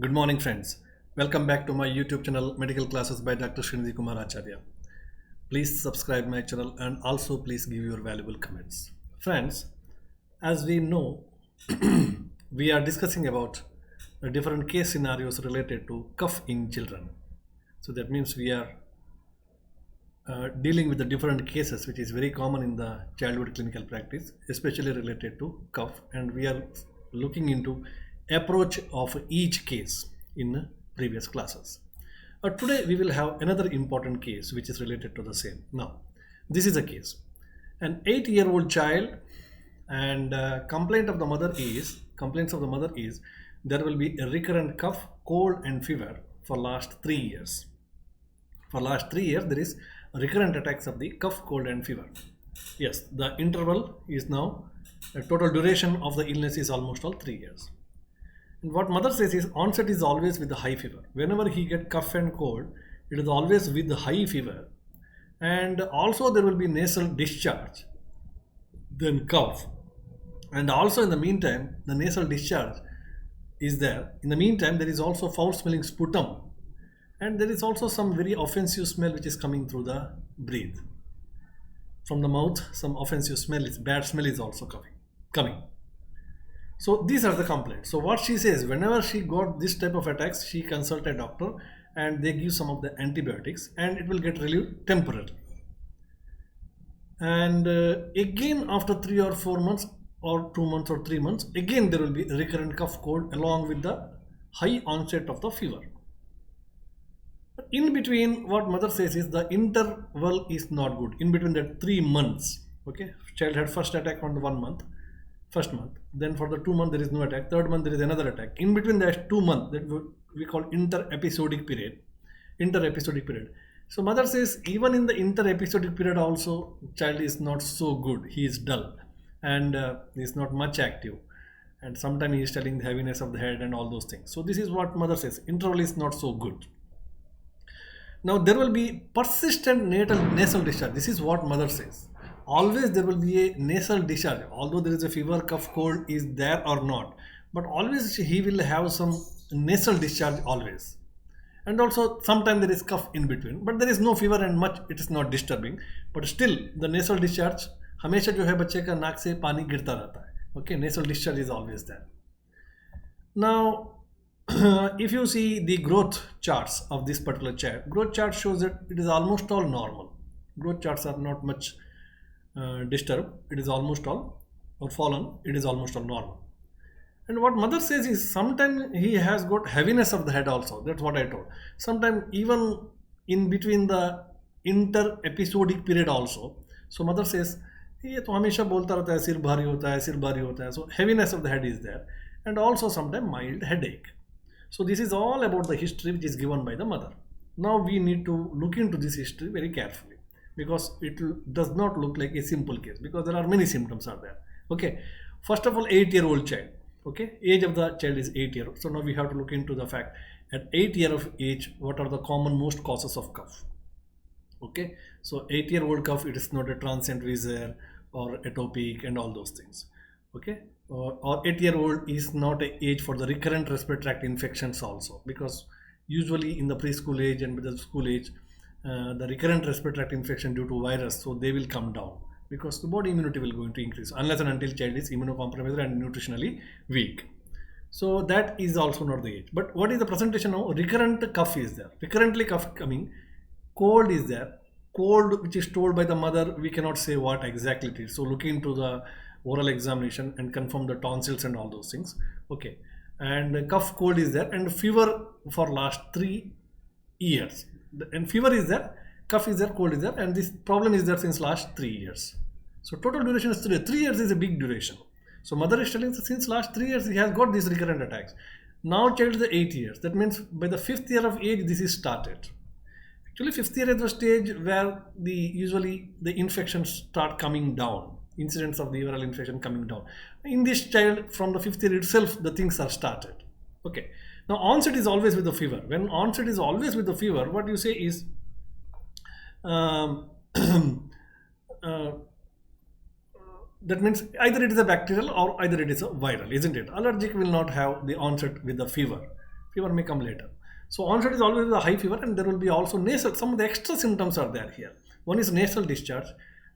Good morning, friends. Welcome back to my YouTube channel, Medical Classes by Dr. Srinidhi Kumar Acharya. Please subscribe my channel and also please give your valuable comments. Friends, as we know, we are discussing about the different case scenarios related to cough in children. So that means we are dealing with the different cases, which is very common in the childhood clinical practice, especially related to cough, and we are looking into approach of each case in previous classes. Today we will have another important case which is related to the same. Now, this is a case. An 8-year-old child and complaints of the mother is there will be a recurrent cough, cold and fever for last 3 years. For last 3 years, there is recurrent attacks of the cough, cold, and fever. Yes, the interval is now, the total duration of the illness is almost all 3 years. And what mother says is onset is always with the high fever. Whenever he get cough and cold, it is always with the high fever. And also there will be nasal discharge, then cough. And also in the meantime, the nasal discharge is there. In the meantime, there is also foul smelling sputum, and there is also some very offensive smell which is coming through the breath. From the mouth, some offensive smell, bad smell is also coming. So these are the complaints. So what she says, whenever she got this type of attacks, she consult a doctor and they give some of the antibiotics and it will get relieved temporarily. And again after 3 or 4 months or 2 months or 3 months, again there will be recurrent cough cold along with the high onset of the fever. In between, what mother says is the interval is not good. In between that 3 months, okay, child had first attack on the first month, then for the 2 months there is no attack, third month there is another attack. In between that 2 months, that we call inter-episodic period. So mother says even in the inter-episodic period also, child is not so good. He is dull and he is not much active. And sometimes he is telling the heaviness of the head and all those things. So this is what mother says. Interval is not so good. Now there will be persistent nasal discharge. This is what mother says. Always there will be a nasal discharge, although there is a fever, cough, cold is there or not. But always he will have some nasal discharge always. And also sometimes there is cough in between. But there is no fever and much it is not disturbing. But still the nasal discharge, हमेशा जो है बच्चे का नाक से पानी गिरता रहता है. Okay, nasal discharge is always there. Now, if you see the growth charts of this particular child, growth chart shows that it is almost all normal. Growth charts are not much disturbed. It is almost all, or fallen, it is almost all normal. And what mother says is sometimes he has got heaviness of the head also. That's what I told. Sometimes even in between the inter-episodic period also. So mother says, ये तो हमेशा बोलता रहता है सिर भारी होता है. So heaviness of the head is there. And also sometimes mild headache. So this is all about the history which is given by the mother. Now we need to look into this history very carefully because it does not look like a simple case because there are many symptoms are there. Okay, first of all, 8-year-old child. Okay, age of the child is 8 years. So now we have to look into the fact at 8 years of age, what are the common most causes of cough? Okay, so 8-year-old cough, it is not a transient wheezer or atopic and all those things. Okay, or 8-year-old is not a age for the recurrent respiratory tract infections also because usually in the preschool age and middle school age the recurrent respiratory tract infection due to virus, so they will come down because the body immunity will going to increase unless and until child is immunocompromised and nutritionally weak. So that is also not the age. But what is the presentation now? Recurrent cough is there, recurrently cough coming, cold is there, cold which is told by the mother, we cannot say what exactly it is. So look into the oral examination and confirm the tonsils and all those things. Okay, and cough cold is there and fever for last 3 years. And fever is there, cough is there, cold is there, and this problem is there since last 3 years. So total duration is 3 years. 3 years is a big duration. So mother is telling since last 3 years he has got these recurrent attacks. Now child is 8 years. That means by the 5th year of age this is started. Actually 5th year is the stage where usually the infections start coming down. Incidence of the viral infection coming down. In this child, from the 5th year itself, the things are started. Okay. Now, onset is always with the fever. When onset is always with the fever, what you say is, that means either it is a bacterial or either it is a viral, isn't it? Allergic will not have the onset with the fever. Fever may come later. So onset is always a high fever, and there will be also nasal. Some of the extra symptoms are there here. One is nasal discharge,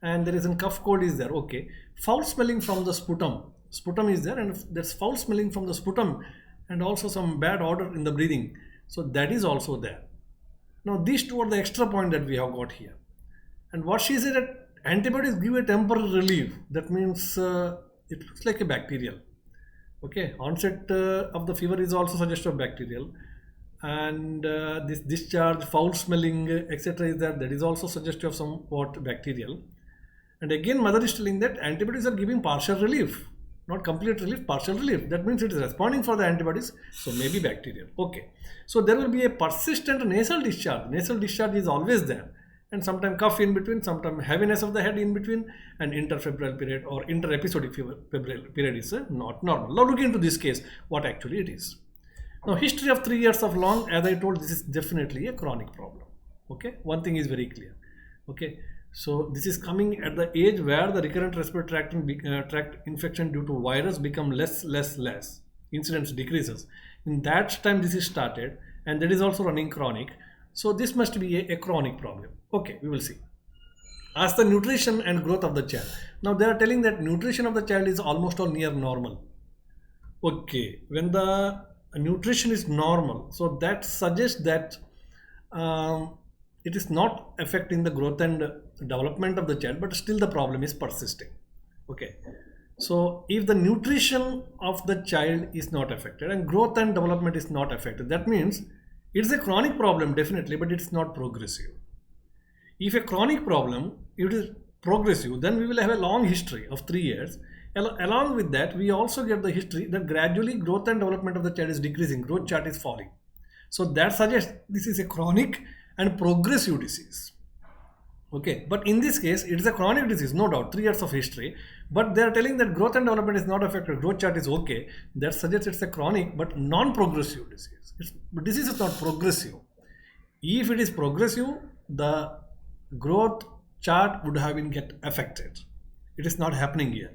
and there is a cough cold is there. Okay, foul smelling from the sputum. Sputum is there, and there's foul smelling from the sputum, and also some bad odor in the breathing. So that is also there. Now these two are the extra point that we have got here. And what she said that antibiotics give a temporary relief. That means it looks like a bacterial. Okay, onset of the fever is also suggestive of bacterial, and this discharge, foul smelling, etc. is there. That is also suggestive of somewhat bacterial. And again, mother is telling that antibiotics are giving partial relief, not complete relief, partial relief. That means it is responding for the antibiotics, so maybe bacterial. Okay, so there will be a persistent nasal discharge. Nasal discharge is always there, and sometimes cough in between, sometimes heaviness of the head in between, and interfebrile period or interepisodic febrile period is not normal. Now look into this case, what actually it is. Now history of 3 years of long, as I told, this is definitely a chronic problem. Okay, one thing is very clear. Okay, so this is coming at the age where the recurrent respiratory tract infection due to virus become less. Incidence decreases. In that time this is started, and that is also running chronic. So this must be a chronic problem. Okay, we will see. As the nutrition and growth of the child. Now they are telling that nutrition of the child is almost all near normal. Okay, when the nutrition is normal, so that suggests that it is not affecting the growth and development of the child, but still the problem is persisting. Okay, so if the nutrition of the child is not affected and growth and development is not affected, that means it's a chronic problem definitely, but it's not progressive. If a chronic problem, it is progressive, then we will have a long history of 3 years. Along with that, we also get the history that gradually growth and development of the child is decreasing, growth chart is falling. So that suggests this is a chronic and progressive disease. Okay, but in this case, it is a chronic disease, no doubt, 3 years of history, but they are telling that growth and development is not affected, growth chart is okay. That suggests it's a chronic but non-progressive disease. Disease is not progressive. If it is progressive, the growth chart would have been get affected. It is not happening here.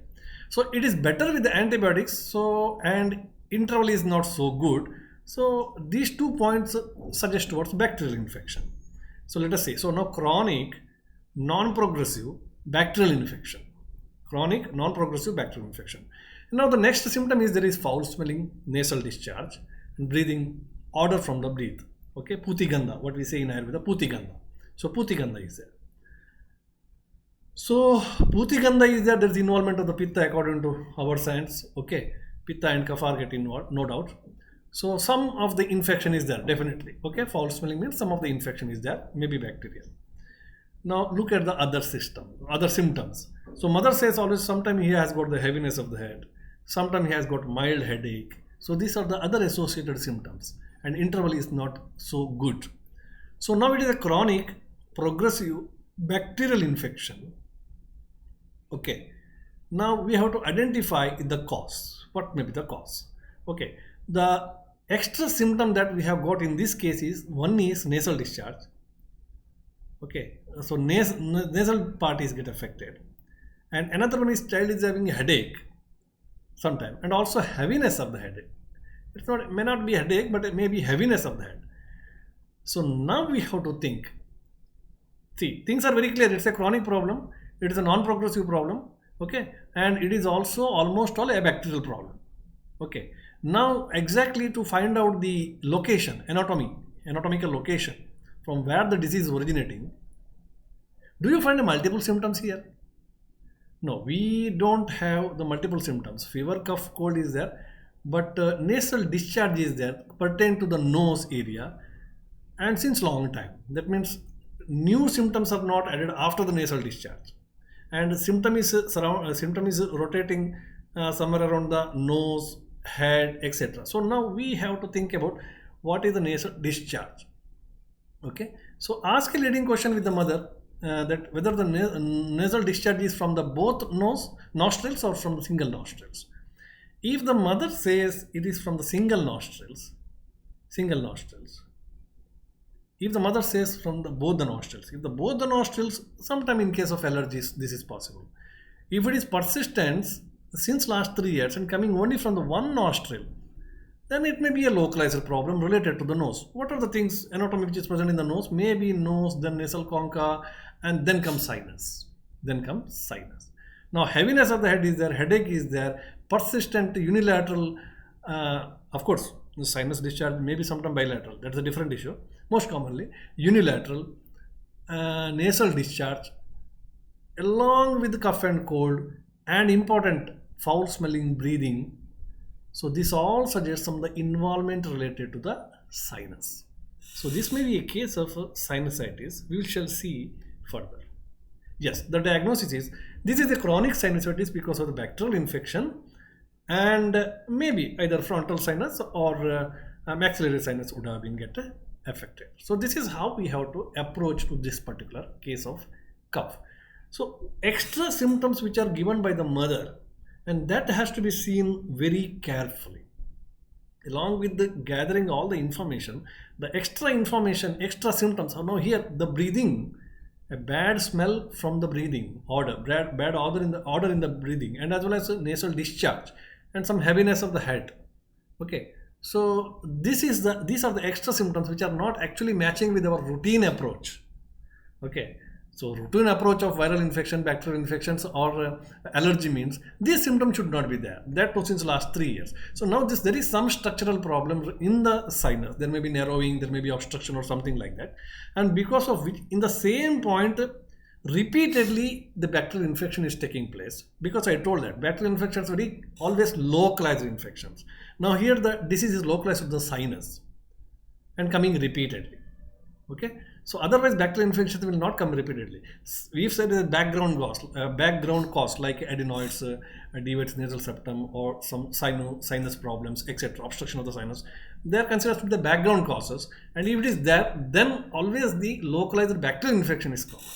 So it is better with the antibiotics, so, and interval is not so good. So these 2 points suggest towards bacterial infection. So let us say, so now chronic, non-progressive bacterial infection. Chronic, non-progressive bacterial infection. Now the next symptom is there is foul smelling, nasal discharge, and breathing, odor from the breath. Okay, putigandha, what we say in Ayurveda, putigandha. So putigandha is there. So putigandha is there, there is involvement of the pitta according to our science. Okay, pitta and kapha are getting involved, no doubt. So some of the infection is there, definitely. Okay, foul smelling means some of the infection is there, maybe bacterial. Now look at the other symptoms. So mother says always sometimes he has got the heaviness of the head, sometimes he has got mild headache. So these are the other associated symptoms, and interval is not so good. So now it is a chronic progressive bacterial infection. Okay, now we have to identify the cause. What may be the cause? Okay, the extra symptom that we have got in this case is, one is nasal discharge. Okay, so nasal part is get affected, and another one is child is having a headache sometime, and also heaviness of the head. It's not, it may not be headache, but it may be heaviness of the head. So now we have to think. See, things are very clear. It's a chronic problem. It is a non-progressive problem. Okay, and it is also almost all a bacterial problem. Okay, now exactly to find out the location, anatomical location from where the disease is originating. Do you find multiple symptoms here? No, we don't have the multiple symptoms. Fever, cough, cold is there, but nasal discharge is there, pertain to the nose area, and since long time. That means new symptoms are not added after the nasal discharge, and symptom is rotating somewhere around the nose, head, etc. So now we have to think about what is the nasal discharge. Okay, so ask a leading question with the mother, that whether the nasal discharge is from the both nostrils or from the single nostrils. If the mother says it is from the single nostrils. If the mother says from both the nostrils, both the nostrils, sometime in case of allergies, this is possible. If it is persistence since last 3 years and coming only from the one nostril, then it may be a localized problem related to the nose. What are the things anatomy which is present in the nose? Maybe nose, then nasal concha, and then comes sinus. Then comes sinus. Now, heaviness of the head is there, headache is there, persistent unilateral, of course, the sinus discharge may be sometimes bilateral. That's a different issue. Most commonly, unilateral, nasal discharge, along with cough and cold, and important foul smelling breathing. So this all suggests some of the involvement related to the sinus. So this may be a case of sinusitis. We shall see further. Yes, the diagnosis is this is a chronic sinusitis because of the bacterial infection, and maybe either frontal sinus or maxillary sinus would have been get affected. So this is how we have to approach to this particular case of cough. So extra symptoms which are given by the mother, and that has to be seen very carefully. Along with the gathering all the information, the extra information, extra symptoms. Now here the breathing, a bad smell from the breathing, odor, bad odor in the breathing, and as well as nasal discharge and some heaviness of the head. Okay, so these are the extra symptoms which are not actually matching with our routine approach. Okay, so routine approach of viral infection, bacterial infections, or allergy means these symptoms should not be there. That too since last 3 years. So now there is some structural problem in the sinus. There may be narrowing, there may be obstruction or something like that, and because of which in the same point repeatedly the bacterial infection is taking place. Because I told that bacterial infections are very always localized infections. Now here the disease is localized to the sinus and coming repeatedly. Okay, so otherwise bacterial infections will not come repeatedly. We've said the background cause like adenoids, deviated nasal septum, or some sinus problems, etc., obstruction of the sinus. They are considered to be the background causes, and if it is there, then always the localized bacterial infection is common.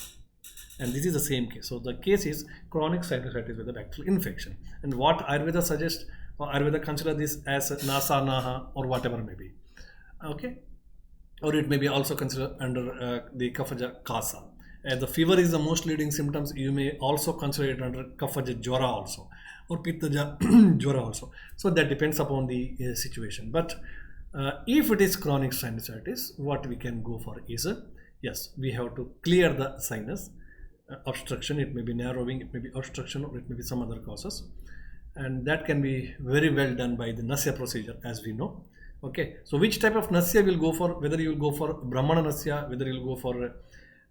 And this is the same case. So the case is chronic sinusitis with a bacterial infection. And what Ayurveda suggests, or Ayurveda consider this as nasa, naha, or whatever may be. Okay, or it may be also considered under the kaphaja kasa. As the fever is the most leading symptoms, you may also consider it under kaphaja jwara also, or pittaja jwara also. So that depends upon the situation. But if it is chronic sinusitis, what we can go for is yes, we have to clear the sinus obstruction. It may be narrowing, it may be obstruction, or it may be some other causes, and that can be very well done by the Nasya procedure, as we know. Okay, so which type of Nasya will go for, whether you will go for Brahmana Nasya, whether you will go for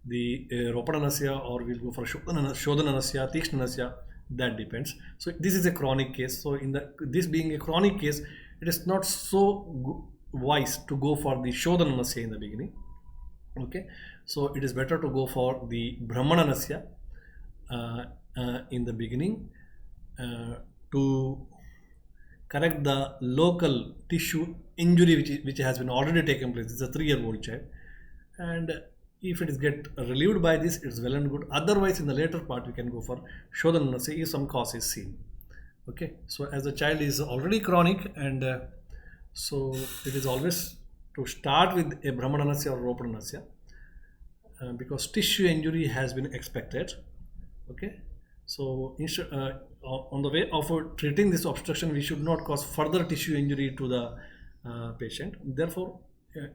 the Ropana Nasya, or will go for Shodhana Nasya, Tikshna Nasya, that depends. So this is a chronic case. So in this being a chronic case, it is not so wise to go for the Shodhana Nasya in the beginning. Okay, so it is better to go for the Brahmana Nasya in the beginning to correct the local tissue injury which has been already taken place. It's a 3-year-old child, and if it is get relieved by this, it's well and good. Otherwise, in the later part, we can go for Shodhana Nasya if some cause is seen. Okay, so as the child is already chronic, and so it is always to start with a Brahmana Nasya or Ropana Nasya because tissue injury has been expected. Okay, so on the way of treating this obstruction, we should not cause further tissue injury to the patient. Therefore,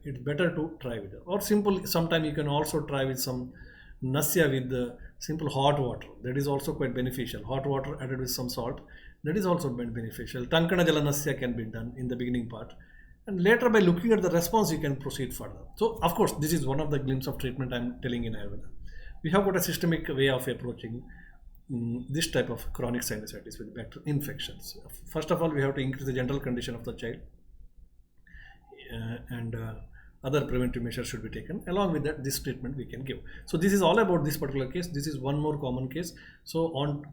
it's better to try with it. Or simple, sometimes you can also try with some Nasya with simple hot water. That is also quite beneficial. Hot water added with some salt, that is also beneficial. Tankana Jala Nasya can be done in the beginning part. And later, by looking at the response, you can proceed further. So, of course, this is one of the glimpses of treatment I'm telling in Ayurveda. We have got a systemic way of approaching this type of chronic sinusitis with bacterial infections. First of all, we have to increase the general condition of the child, and other preventive measures should be taken. Along with that, this treatment we can give. So this is all about this particular case. This is one more common case. So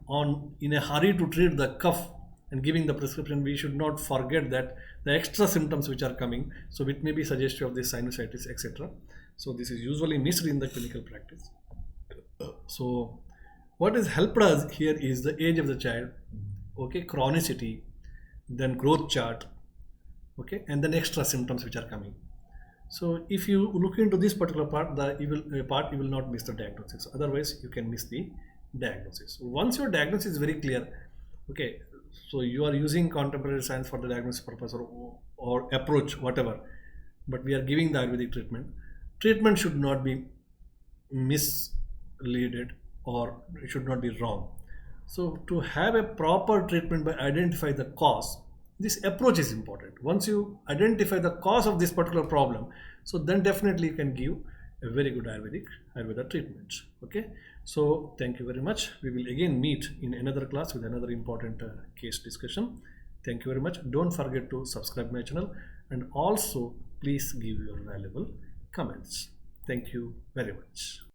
in a hurry to treat the cough and giving the prescription, we should not forget that the extra symptoms which are coming, so it may be suggestive of this sinusitis, etc. So this is usually missed in the clinical practice. So what has helped us here is the age of the child, okay, chronicity, then growth chart, okay, and then extra symptoms which are coming. So if you look into this particular part, you will not miss the diagnosis. Otherwise, you can miss the diagnosis. Once your diagnosis is very clear, okay, so you are using contemporary science for the diagnosis purpose, or or approach, whatever, but we are giving the Ayurvedic treatment. Treatment should not be misleaded, or it should not be wrong. So to have a proper treatment by identify the cause, this approach is important. Once you identify the cause of this particular problem, so then definitely you can give a very good Ayurveda treatment. Okay, so thank you very much. We will again meet in another class with another important case discussion. Thank you very much. Don't forget to subscribe my channel, and also please give your valuable comments. Thank you very much.